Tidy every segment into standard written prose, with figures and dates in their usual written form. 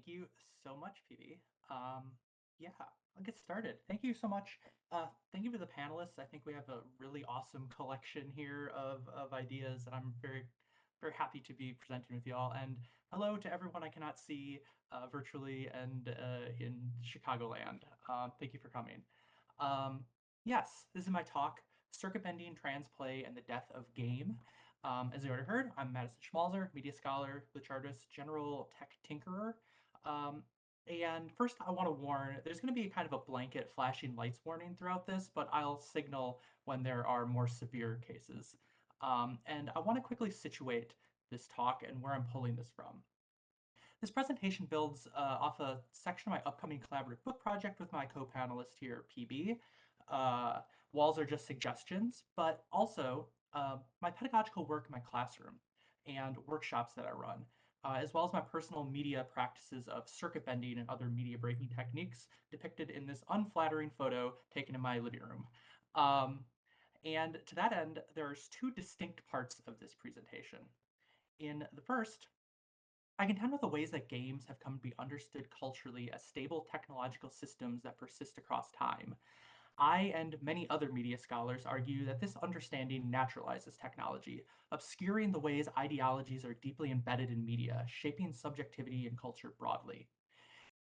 Thank you so much, PB. Yeah, I'll get started. Thank you so much. Thank you for the panelists. I think we have a really awesome collection here of ideas, and I'm very happy to be presenting with you all. And hello to everyone I cannot see virtually and in Chicagoland. Thank you for coming. Um, yes, this is my talk, Circuit Bending, Transplay, and the Death of Game. As you already heard, I'm Madison Schmalzer, media scholar, glitch artist, general tech tinkerer. Um, and first, I want to warn there's going to be kind of a blanket flashing lights warning throughout this, but I'll signal when there are more severe cases. And I want to quickly situate this talk and where I'm pulling this from. This presentation builds off a section of my upcoming collaborative book project with my co-panelist here, PB. Uh, Walls are just suggestions, but also my pedagogical work in my classroom and workshops that I run, as well as my personal media practices of circuit bending and other media breaking techniques depicted in this unflattering photo taken in my living room. Um, and to that end, there's two distinct parts of this presentation. In the first, I contend with the ways that games have come to be understood culturally as stable technological systems that persist across time. I and many other media scholars argue that this understanding naturalizes technology, obscuring the ways ideologies are deeply embedded in media, shaping subjectivity and culture broadly.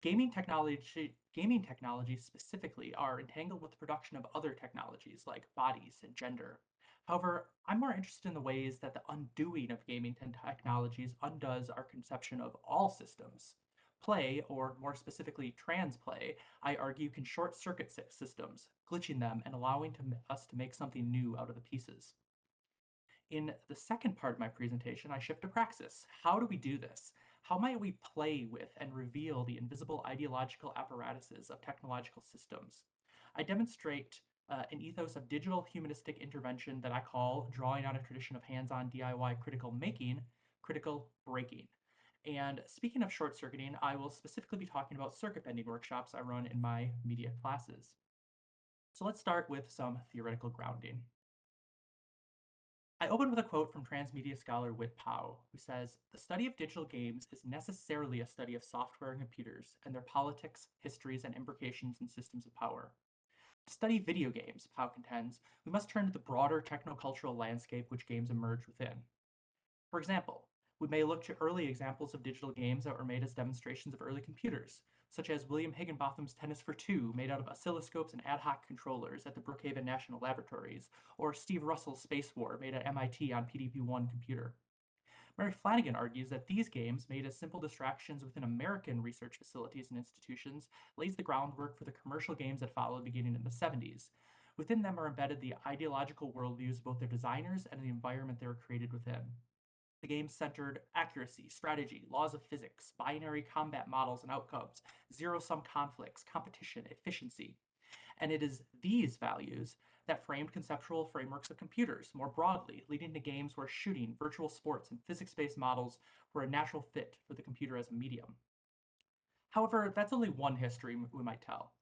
Gaming technologies specifically are entangled with the production of other technologies like bodies and gender. However, I'm more interested in the ways that the undoing of gaming technologies undoes our conception of all systems. Play, or more specifically transplay, I argue can short circuit systems, glitching them and allowing us to make something new out of the pieces. In the second part of my presentation, I shift to praxis. How do we do this? How might we play with and reveal the invisible ideological apparatuses of technological systems? I demonstrate an ethos of digital humanistic intervention that I call, drawing on a tradition of hands-on DIY critical making, critical breaking. And speaking of short circuiting, I will specifically be talking about circuit bending workshops I run in my media classes. So let's start with some theoretical grounding. I open with a quote from transmedia scholar Whit Powell, who says, "The study of digital games is necessarily a study of software and computers and their politics, histories, and imbrications in systems of power. To study video games," Powell contends, "we must turn to the broader technocultural landscape which games emerge within. For example, we may look to early examples of digital games that were made as demonstrations of early computers, such as William Higginbotham's Tennis for Two, made out of oscilloscopes and ad hoc controllers at the Brookhaven National Laboratories, or Steve Russell's Space War, made at MIT on PDP-1 computer. Mary Flanagan argues that these games, made as simple distractions within American research facilities and institutions, lays the groundwork for the commercial games that followed beginning in the 70s. Within them are embedded the ideological worldviews of both their designers and the environment they were created within. The game centered accuracy, strategy, laws of physics, binary combat models and outcomes, zero sum conflicts, competition, efficiency. And it is these values that framed conceptual frameworks of computers more broadly, leading to games where shooting, virtual sports, and physics based models were a natural fit for the computer as a medium. However, that's only one history we might tell.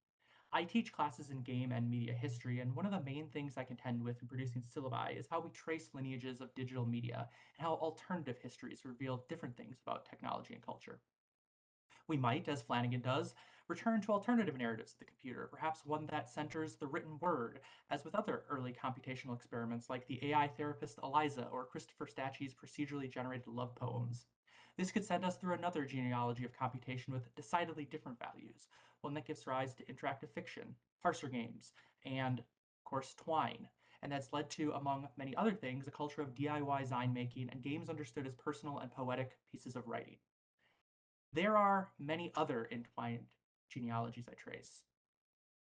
I teach classes in game and media history, and one of the main things I contend with in producing syllabi is how we trace lineages of digital media and how alternative histories reveal different things about technology and culture. We might, as Flanagan does, return to alternative narratives of the computer, perhaps one that centers the written word, as with other early computational experiments like the AI therapist Eliza or Christopher Stachy's procedurally generated love poems. This could send us through another genealogy of computation with decidedly different values, one that gives rise to interactive fiction, parser games, and, of course, Twine, and that's led to, among many other things, a culture of DIY zine making and games understood as personal and poetic pieces of writing. There are many other entwined genealogies I trace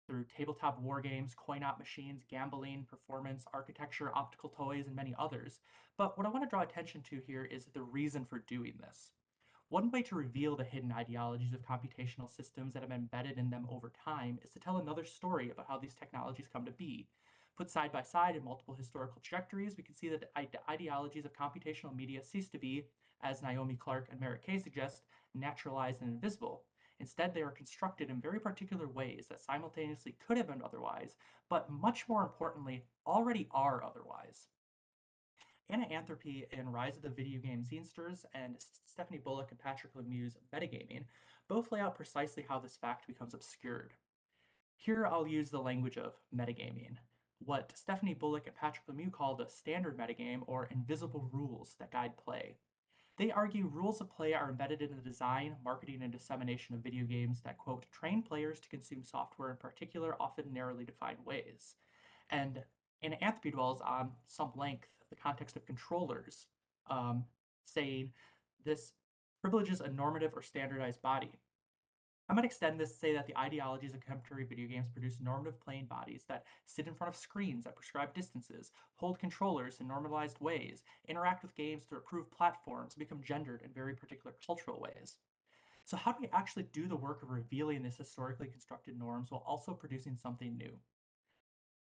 through tabletop war games, coin-op machines, gambling, performance, architecture, optical toys, and many others. But what I want to draw attention to here is the reason for doing this. One way to reveal the hidden ideologies of computational systems that have been embedded in them over time is to tell another story about how these technologies come to be. Put side by side in multiple historical trajectories, we can see that the ideologies of computational media cease to be, as Naomi Clark and Merritt Kay suggest, naturalized and invisible. Instead, they are constructed in very particular ways that simultaneously could have been otherwise, but much more importantly, already are otherwise. Anna Anthropy in Rise of the Video Game Zinesters and Stephanie Bullock and Patrick Lemieux's Metagaming both lay out precisely how this fact becomes obscured. Here I'll use the language of metagaming, what Stephanie Bullock and Patrick Lemieux call the standard metagame or invisible rules that guide play. They argue rules of play are embedded in the design, marketing, and dissemination of video games that, quote, train players to consume software in particular, often narrowly defined ways. And Anthropy dwells on some length the context of controllers, um, saying this privileges a normative or standardized body. I might extend this to say that the ideologies of contemporary video games produce normative playing bodies that sit in front of screens at prescribed distances, hold controllers in normalized ways, interact with games through approved platforms, and become gendered in very particular cultural ways. So, how do we actually do the work of revealing these historically constructed norms while also producing something new?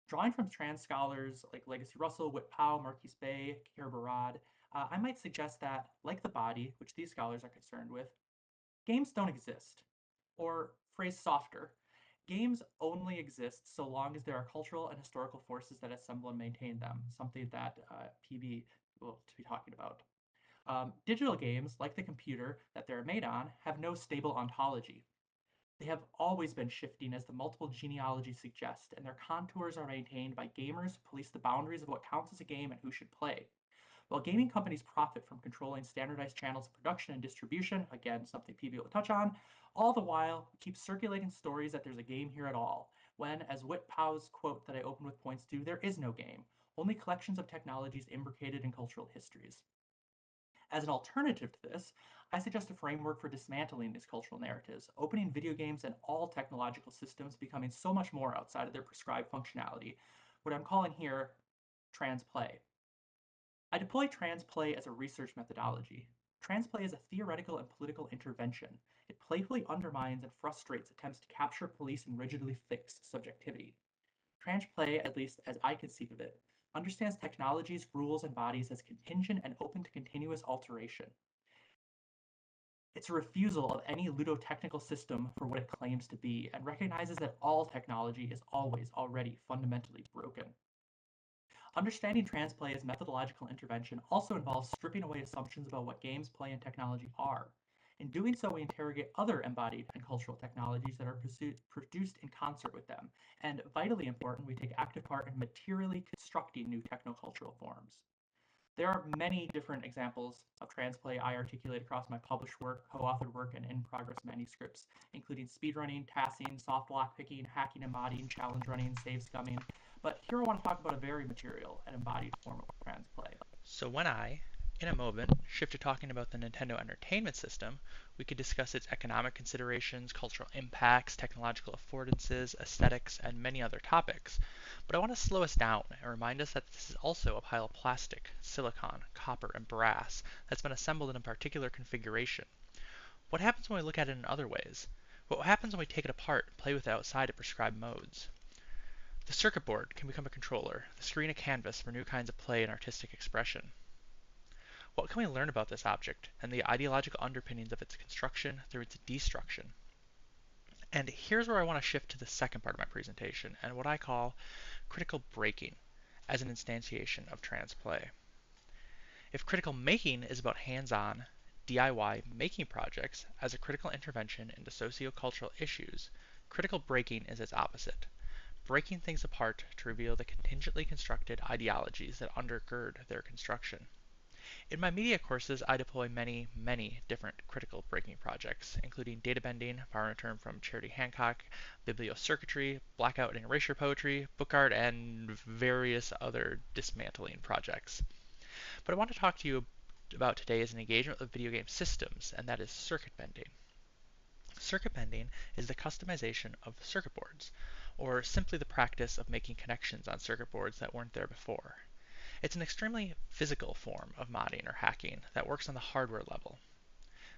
Drawing from trans scholars like Legacy Russell, Whit Powell, Marquise Bay, Kira Barad, I might suggest that, like the body, which these scholars are concerned with, games don't exist. Or, phrase softer, games only exist so long as there are cultural and historical forces that assemble and maintain them, something that PB will be talking about. Digital games, like the computer that they're made on, have no stable ontology. They have always been shifting as the multiple genealogies suggest, and their contours are maintained by gamers who police the boundaries of what counts as a game and who should play. While gaming companies profit from controlling standardized channels of production and distribution, again, something PB will touch on, all the while keep circulating stories that there's a game here at all, when, as Whit Powell's quote that I opened with points to, there is no game, only collections of technologies imbricated in cultural histories. As an alternative to this, I suggest a framework for dismantling these cultural narratives, opening video games and all technological systems becoming so much more outside of their prescribed functionality, what I'm calling here trans play. I deploy transplay as a research methodology. Transplay is a theoretical and political intervention. It playfully undermines and frustrates attempts to capture, police, and rigidly fixed subjectivity. Transplay, at least as I conceive of it, understands technologies, rules, and bodies as contingent and open to continuous alteration. It's a refusal of any ludotechnical system for what it claims to be, and recognizes that all technology is always already fundamentally broken. Understanding transplay as methodological intervention also involves stripping away assumptions about what games, play, and technology are. In doing so, we interrogate other embodied and cultural technologies that are produced in concert with them, and vitally important, we take active part in materially constructing new technocultural forms. There are many different examples of transplay I articulate across my published work, co-authored work, and in-progress manuscripts, including speedrunning, tassing, soft lockpicking, hacking and modding, challenge running, save scumming. But here I want to talk about a very material and embodied form of transplay. So when I, in a moment, shift to talking about the Nintendo Entertainment System, we could discuss its economic considerations, cultural impacts, technological affordances, aesthetics, and many other topics. But I want to slow us down and remind us that this is also a pile of plastic, silicon, copper, and brass that's been assembled in a particular configuration. What happens when we look at it in other ways? What happens when we take it apart and play with it outside of prescribed modes? The circuit board can become a controller, the screen a canvas for new kinds of play and artistic expression. What can we learn about this object and the ideological underpinnings of its construction through its destruction? And here's where I want to shift to the second part of my presentation and what I call critical breaking as an instantiation of trans play. If critical making is about hands-on, DIY making projects as a critical intervention into socio-cultural issues, critical breaking is its opposite, breaking things apart to reveal the contingently constructed ideologies that undergird their construction. In my media courses, I deploy many, many different critical breaking projects, including data bending, borrowing a term from Charity Hancock, bibliocircuitry, blackout and erasure poetry, book art, and various other dismantling projects. But I want to talk to you about today is an engagement with video game systems, and that is circuit bending. Circuit bending is the customization of circuit boards, or simply the practice of making connections on circuit boards that weren't there before. It's an extremely physical form of modding or hacking that works on the hardware level.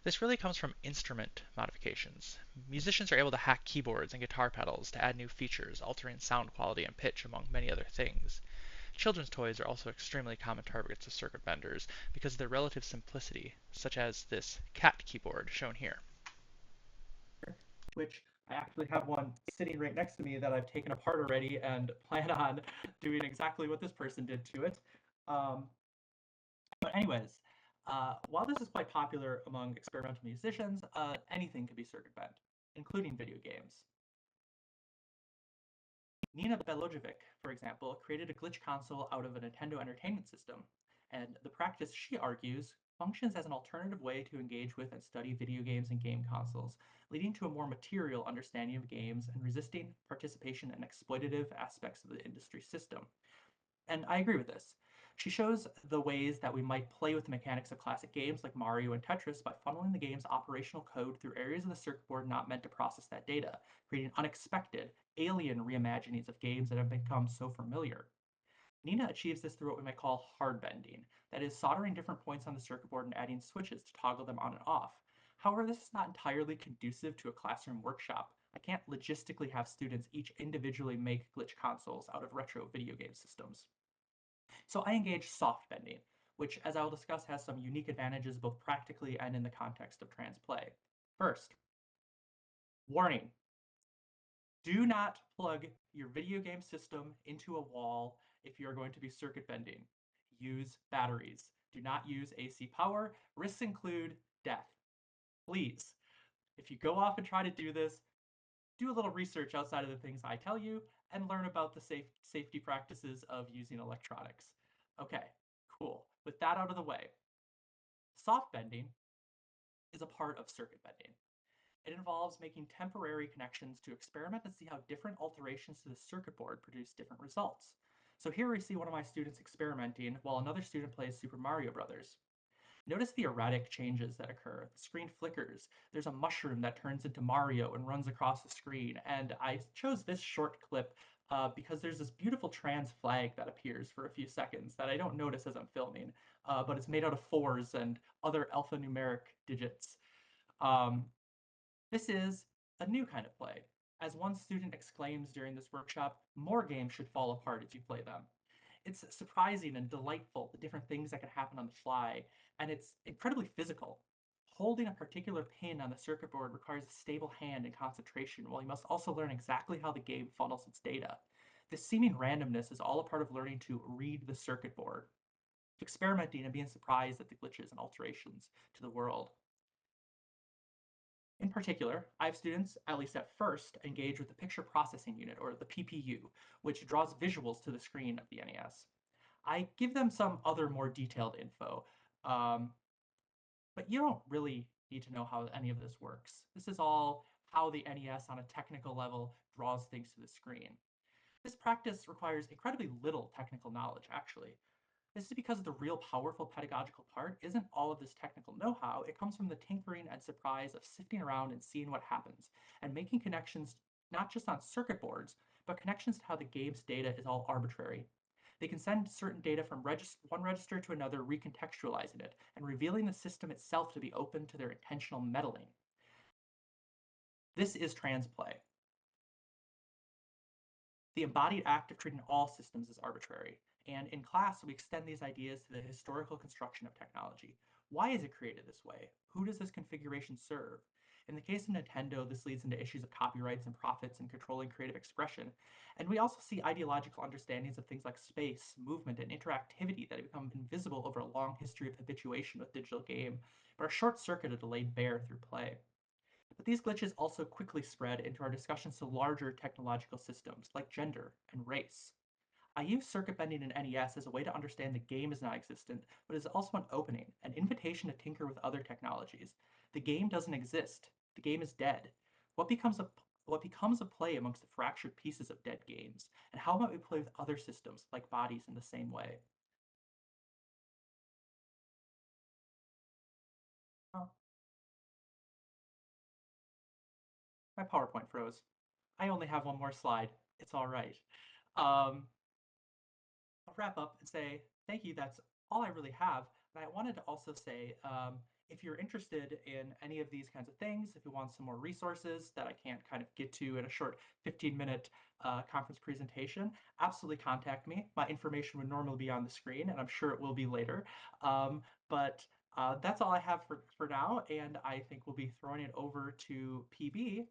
This really comes from instrument modifications. Musicians are able to hack keyboards and guitar pedals to add new features, altering sound quality and pitch, among many other things. Children's toys are also extremely common targets of circuit benders because of their relative simplicity, such as this cat keyboard shown here. Which I actually have one sitting right next to me that I've taken apart already and plan on doing exactly what this person did to it. Um, but anyways, While this is quite popular among experimental musicians, anything can be circuit bent, including video games. Nina Belojevic, for example, created a glitch console out of a Nintendo Entertainment System, and the practice, she argues, functions as an alternative way to engage with and study video games and game consoles, leading to a more material understanding of games and resisting participation in exploitative aspects of the industry system. And I agree with this. She shows the ways that we might play with the mechanics of classic games like Mario and Tetris by funneling the game's operational code through areas of the circuit board not meant to process that data, creating unexpected, alien reimaginings of games that have become so familiar. Nina achieves this through what we might call hard bending, that is, soldering different points on the circuit board and adding switches to toggle them on and off. However, this is not entirely conducive to a classroom workshop. I can't logistically have students each individually make glitch consoles out of retro video game systems. So I engage soft bending, which, as I will discuss, has some unique advantages both practically and in the context of transplay. First, warning, do not plug your video game system into a wall if you're going to be circuit bending. Use batteries. Do not use AC power. Risks include death. Please, if you go off and try to do this, do a little research outside of the things I tell you and learn about the safety practices of using electronics. Okay, cool. With that out of the way, soft bending is a part of circuit bending. It involves making temporary connections to experiment and see how different alterations to the circuit board produce different results. So here we see one of my students experimenting while another student plays Super Mario Brothers. Notice the erratic changes that occur. The screen flickers. There's a mushroom that turns into Mario and runs across the screen. And I chose this short clip because there's this beautiful trans flag that appears for a few seconds that I don't notice as I'm filming, but it's made out of fours and other alphanumeric digits. Um, this is a new kind of play. As one student exclaims during this workshop, more games should fall apart as you play them. It's surprising and delightful, the different things that can happen on the fly, and it's incredibly physical. Holding a particular pin on the circuit board requires a stable hand and concentration, while you must also learn exactly how the game funnels its data. This seeming randomness is all a part of learning to read the circuit board, experimenting and being surprised at the glitches and alterations to the world. In particular, I have students, at least at first, engage with the Picture Processing Unit, or the PPU, which draws visuals to the screen of the NES. I give them some other more detailed info, um, but you don't really need to know how any of this works. This is all how the NES on a technical level draws things to the screen. This practice requires incredibly little technical knowledge, actually. This is because the real powerful pedagogical part isn't all of this technical know-how, it comes from the tinkering and surprise of sifting around and seeing what happens, and making connections not just on circuit boards, but connections to how the game's data is all arbitrary. They can send certain data from one register to another, recontextualizing it, and revealing the system itself to be open to their intentional meddling. This is transplay. The embodied act of treating all systems as arbitrary. And in class, we extend these ideas to the historical construction of technology. Why is it created this way? Who does this configuration serve? In the case of Nintendo, this leads into issues of copyrights and profits and controlling creative expression. And we also see ideological understandings of things like space, movement, and interactivity that have become invisible over a long history of habituation with digital game, but are short-circuited and laid bare through play. But these glitches also quickly spread into our discussions to larger technological systems like gender and race. I use circuit bending in NES as a way to understand the game is not existent, but is also an opening, an invitation to tinker with other technologies. The game doesn't exist. The game is dead. What becomes a play amongst the fractured pieces of dead games? And how might we play with other systems like bodies in the same way? Oh, my PowerPoint froze. I only have one more slide. It's all right. Um, I'll wrap up and say thank you. That's all I really have. And I wanted to also say, if you're interested in any of these kinds of things, if you want some more resources that I can't kind of get to in a short 15-minute conference presentation, absolutely contact me. My information would normally be on the screen, and I'm sure it will be later. But that's all I have for now, and I think we'll be throwing it over to PB